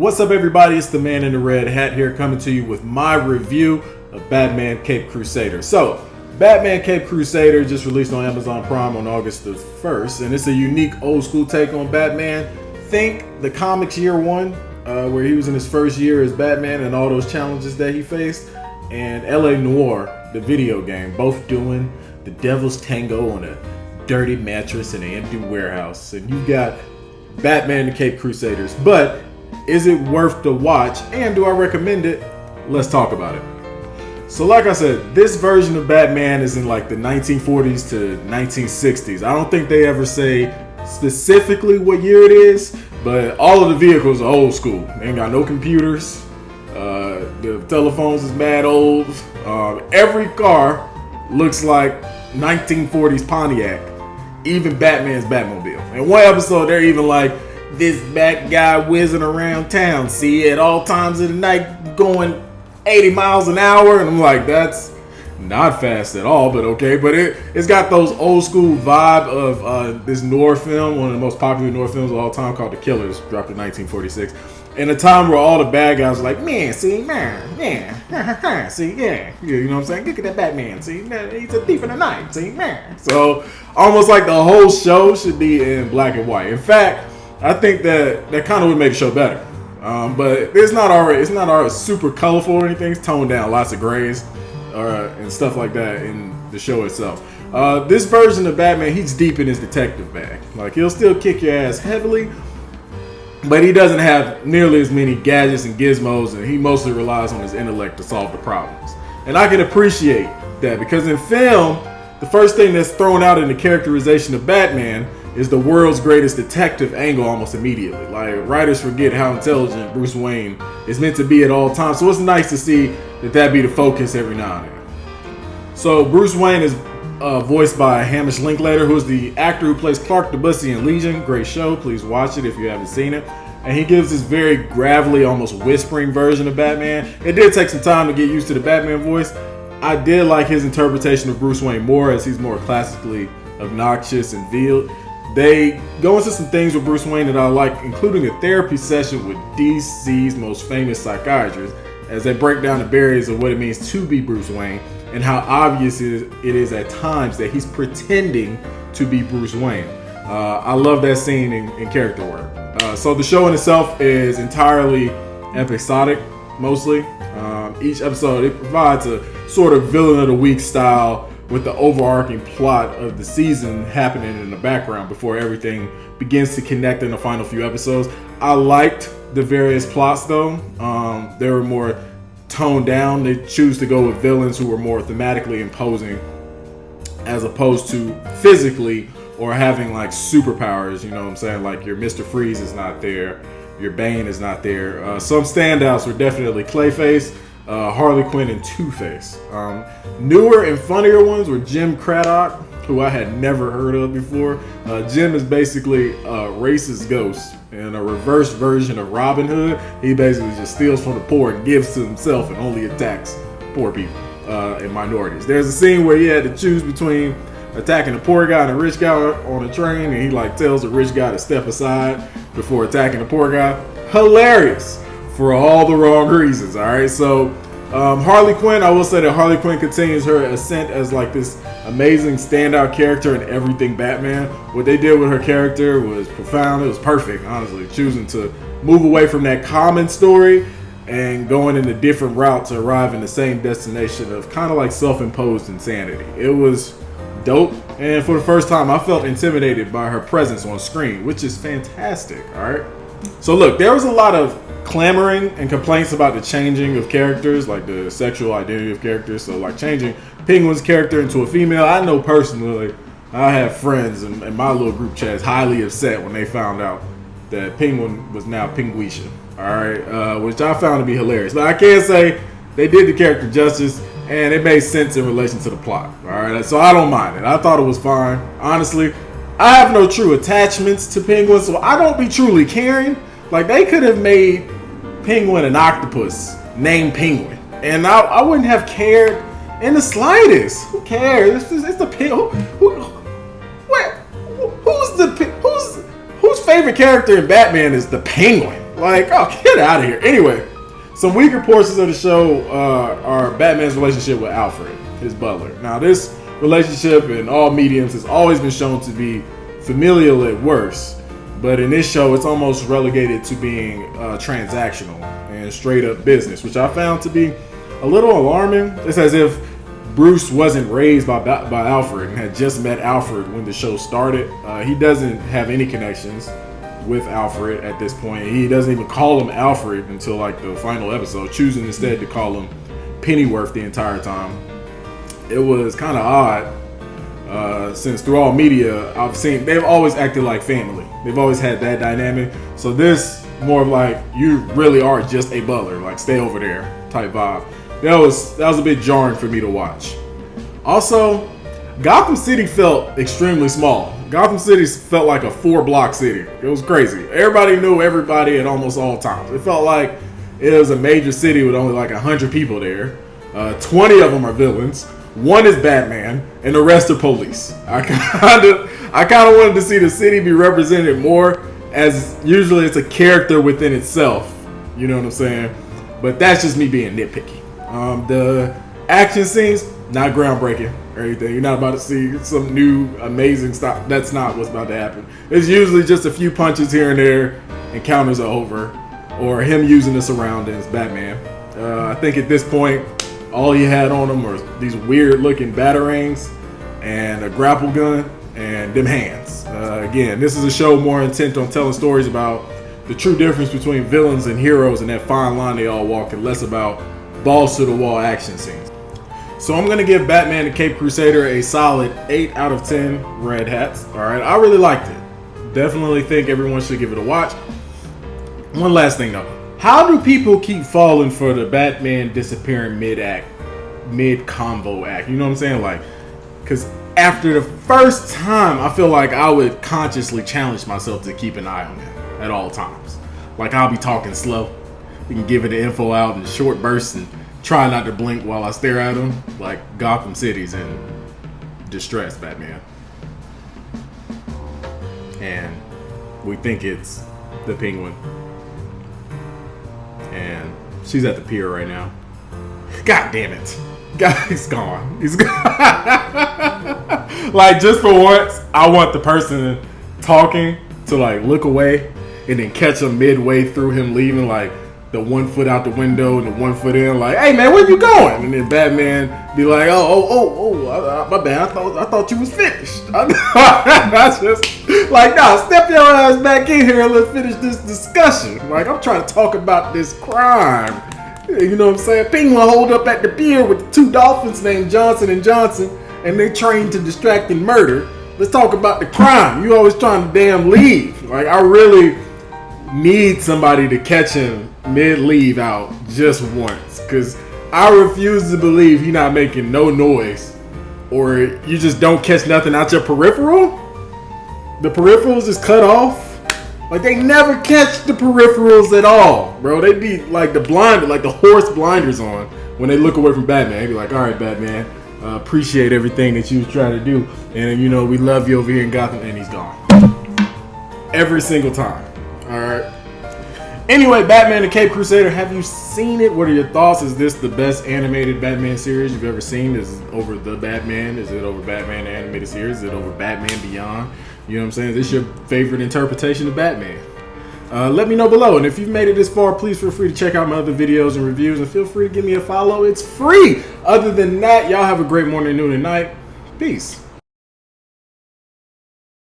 What's up, everybody? It's the man in the red hat here, coming to you with my review of Batman Caped Crusader. So, Batman Caped Crusader just released on Amazon Prime on August the 1st, and it's a unique old school take on Batman. Think the comics year one, where he was in his first year as Batman and all those challenges that he faced, and LA Noire, the video game, both doing the devil's tango on a dirty mattress in an empty warehouse. And you got Batman the Caped Crusaders. But is it worth the watch, and do I recommend it? Let's talk about it. So like I said, this version of Batman is in like the 1940s to 1960s. I don't think they ever say specifically what year it is, but all of the vehicles are old school. They ain't got no computers. The telephones is mad old. Every car looks like 1940s Pontiac. Even Batman's Batmobile. In one episode, they're even like, this Bat guy whizzing around town, see, at all times of the night, going 80 miles an hour. And I'm like, that's not fast at all, but okay. But it's got those old school vibe of this noir film, one of the most popular noir films of all time, called The Killers, dropped in 1946. In a time where all the bad guys were like, man, see, man, yeah, see, yeah, you know what I'm saying? Look at that Batman, see, man, he's a thief in the night, see, man. So almost like the whole show should be in black and white. In fact, I think that kind of would make the show better. But it's not super colorful or anything. It's toned down, lots of grays and stuff like that in the show itself. This version of Batman, he's deep in his detective bag. Like, he'll still kick your ass heavily, but he doesn't have nearly as many gadgets and gizmos, and he mostly relies on his intellect to solve the problems. And I can appreciate that, because in film, the first thing that's thrown out in the characterization of Batman is the world's greatest detective angle almost immediately. Like, writers forget how intelligent Bruce Wayne is meant to be at all times. So it's nice to see that be the focus every now and then. So Bruce Wayne is voiced by Hamish Linklater, who is the actor who plays Clark Debussy in Legion. Great show. Please watch it if you haven't seen it. And he gives this very gravelly, almost whispering version of Batman. It did take some time to get used to the Batman voice. I did like his interpretation of Bruce Wayne more, as he's more classically obnoxious and veiled. They go into some things with Bruce Wayne that I like, including a therapy session with DC's most famous psychiatrist, as they break down the barriers of what it means to be Bruce Wayne and how obvious it is at times that he's pretending to be Bruce Wayne. I love that scene in character work. So the show in itself is entirely episodic, mostly. Each episode, it provides a sort of villain of the week style, with the overarching plot of the season happening in the background before everything begins to connect in the final few episodes. I liked the various plots though. They were more toned down. They choose to go with villains who were more thematically imposing, as opposed to physically or having like superpowers, you know what I'm saying? Like your Mr. Freeze is not there, your Bane is not there. Some standouts were definitely Clayface, Harley Quinn, and Two-Face. Newer and funnier ones were Jim Craddock, who I had never heard of before. Jim is basically a racist ghost and a reverse version of Robin Hood. He basically just steals from the poor and gives to himself and only attacks poor people and minorities. There's a scene where he had to choose between attacking a poor guy and a rich guy on a train, and he like tells the rich guy to step aside before attacking the poor guy. Hilarious for all the wrong reasons. All right, so Harley Quinn, I will say that Harley Quinn continues her ascent as like this amazing standout character in everything Batman. What they did with her character was profound. It was perfect, honestly, choosing to move away from that common story and going in a different route to arrive in the same destination of kind of like self-imposed insanity. It was dope, and for the first time I felt intimidated by her presence on screen, which is fantastic. All right, so look, there was a lot of clamoring and complaints about the changing of characters, like the sexual identity of characters. So like changing Penguin's character into a female. I know personally, I have friends in my little group chats highly upset when they found out that Penguin was now Penguisha. All right, which I found to be hilarious. But I can't say they did the character justice, and it made sense in relation to the plot. All right, so I don't mind it. I thought it was fine. Honestly, I have no true attachments to Penguin, so I don't be truly caring. Like, they could have made Penguin an octopus named Penguin, and I wouldn't have cared in the slightest. Who cares? It's the Penguin. Whose favorite character in Batman is the Penguin? Like, oh, get out of here. Anyway, some weaker portions of the show are Batman's relationship with Alfred, his butler. Now, this relationship in all mediums has always been shown to be familial at worst, but in this show, it's almost relegated to being transactional and straight up business, which I found to be a little alarming. It's as if Bruce wasn't raised by Alfred and had just met Alfred when the show started. He doesn't have any connections with Alfred at this point. He doesn't even call him Alfred until like the final episode, choosing instead to call him Pennyworth the entire time. It was kind of odd, since through all media I've seen they've always acted like family. They've always had that dynamic. So this more of like, you really are just a butler, like stay over there type vibe. That was a bit jarring for me to watch. Also, Gotham City felt extremely small. Gotham City felt like a 4-block city. It was crazy. Everybody knew everybody at almost all times. It felt like it was a major city with only like 100 people there. 20 of them are villains. 1 is Batman, and the rest are police. I kind of wanted to see the city be represented more, as usually it's a character within itself. You know what I'm saying? But that's just me being nitpicky. The action scenes, not groundbreaking or anything. You're not about to see some new amazing stuff. That's not what's about to happen. It's usually just a few punches here and there, encounters are over, or him using the surroundings, Batman. I think at this point, all he had on him were these weird looking batarangs and a grapple gun and them hands. Again, this is a show more intent on telling stories about the true difference between villains and heroes and that fine line they all walk, and less about balls to the wall action scenes. So I'm gonna give Batman the Caped Crusader a solid 8 out of 10 red hats. All right, I really liked it. Definitely think everyone should give it a watch. One last thing though, how do people keep falling for the Batman disappearing mid-combo act? You know what I'm saying? Like, because after the first time, I feel like I would consciously challenge myself to keep an eye on him at all times. Like, I'll be talking slow. We can give it the info out in short bursts and try not to blink while I stare at him. Like Gotham City's in distress, Batman. And we think it's the Penguin. And she's at the pier right now. God damn it. God, he's gone. He's gone. Like, just for once, I want the person talking to like look away and then catch him midway through him leaving, like the 1 foot out the window and the 1 foot in, like, hey man, where you going? And then Batman be like, my bad, I thought you was finished. I just like, nah, step your ass back in here and let's finish this discussion. Like, I'm trying to talk about this crime. You know what I'm saying? Penguin hold up at the pier with the 2 dolphins named Johnson and Johnson, and they trained to distract and murder. Let's talk about the crime. You always trying to damn leave. Like, I really need somebody to catch him mid-leave out just once, because I refuse to believe he's not making no noise, or you just don't catch nothing out your peripheral. The peripherals is cut off. Like, they never catch the peripherals at all, bro. They be like the horse blinders on when they look away from Batman. They be like, all right, Batman, appreciate everything that you was trying to do, and you know we love you over here in Gotham, and he's gone every single time. All right. Anyway, Batman the Caped Crusader, have you seen it? What are your thoughts? Is this the best animated Batman series you've ever seen? Is it over The Batman? Is it over Batman the Animated Series? Is it over Batman Beyond? You know what I'm saying? Is this your favorite interpretation of Batman? Let me know below. And if you've made it this far, please feel free to check out my other videos and reviews. And feel free to give me a follow. It's free. Other than that, y'all have a great morning, noon, and night. Peace.